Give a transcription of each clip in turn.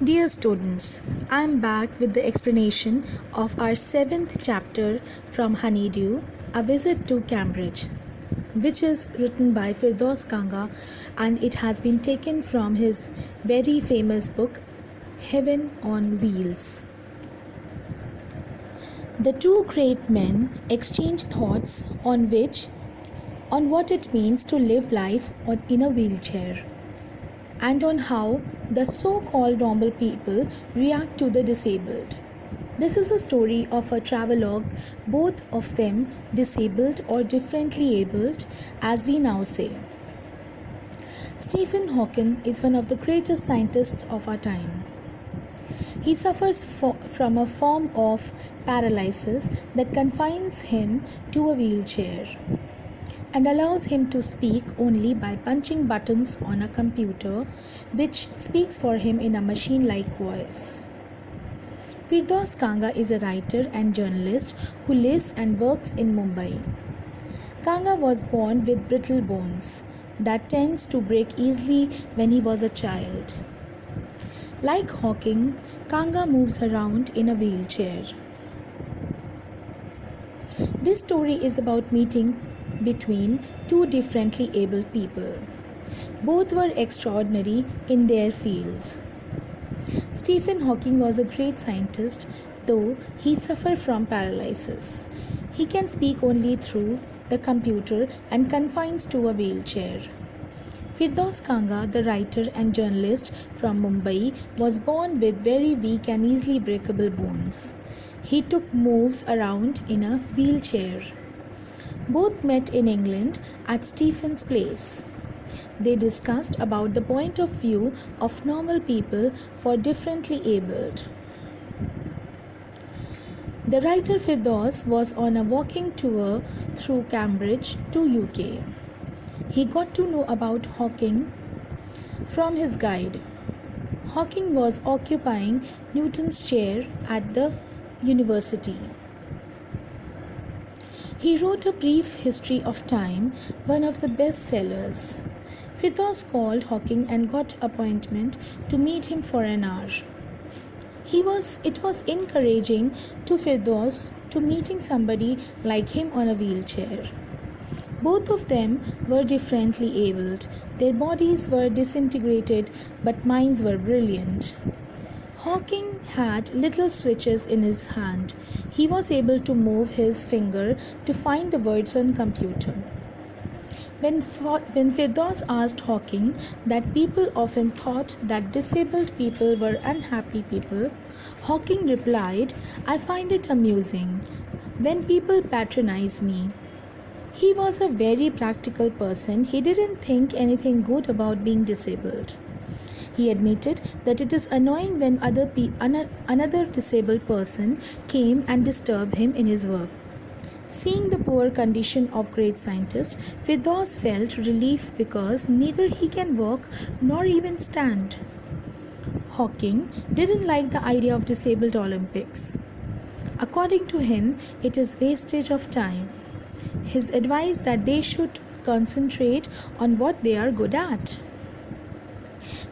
Dear students, I am back with the explanation of our 7th chapter from Honeydew, A Visit to Cambridge, which is written by Firdaus Kanga and it has been taken from his very famous book Heaven on Wheels. The two great men exchange thoughts on what it means to live life in a wheelchair, and on how the so-called normal people react to the disabled. This is a story of a travelogue, both of them disabled or differently abled, as we now say. Stephen Hawking is one of the greatest scientists of our time. He suffers from a form of paralysis that confines him to a wheelchair and allows him to speak only by punching buttons on a computer, which speaks for him in a machine-like voice. Firdaus Kanga is a writer and journalist who lives and works in Mumbai. Kanga was born with brittle bones that tends to break easily when he was a child. Like Hawking, Kanga moves around in a wheelchair. This story is about meeting between two differently abled people. Both were extraordinary in their fields. Stephen Hawking was a great scientist, though he suffered from paralysis. He can speak only through the computer and confines to a wheelchair. Firdaus Kanga, the writer and journalist from Mumbai, was born with very weak and easily breakable bones. He took moves around in a wheelchair. Both met in England at Stephen's place. They discussed about the point of view of normal people for differently abled. The writer Firdaus was on a walking tour through Cambridge to UK. He got to know about Hawking from his guide. Hawking was occupying Newton's chair at the university. He wrote A Brief History of Time, one of the best sellers. Firdaus called Hawking and got appointment to meet him for an hour. It was encouraging to Firdaus to meeting somebody like him on a wheelchair. Both of them were differently abled. Their bodies were disintegrated, but minds were brilliant. Hawking had little switches in his hand. He was able to move his finger to find the words on computer. When Firdaus asked Hawking that people often thought that disabled people were unhappy people, Hawking replied, "I find it amusing when people patronize me." He was a very practical person. He didn't think anything good about being disabled. He admitted that it is annoying when another disabled person came and disturbed him in his work. Seeing the poor condition of great scientists, Firdaus felt relief because neither he can walk nor even stand. Hawking didn't like the idea of disabled Olympics. According to him, it is wastage of time. His advice that they should concentrate on what they are good at.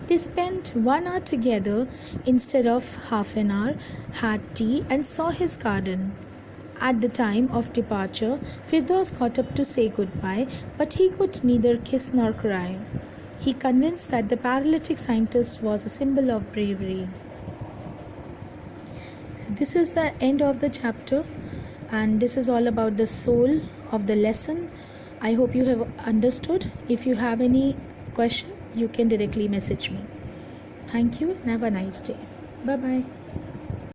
They spent 1 hour together instead of half an hour, had tea and saw his garden. At the time of departure, Firdaus got up to say goodbye, but he could neither kiss nor cry. He convinced that the paralytic scientist was a symbol of bravery. So this is the end of the chapter, and this is all about the soul of the lesson. I hope you have understood. If you have any question, you can directly message me. Thank you and have a nice day. Bye-bye.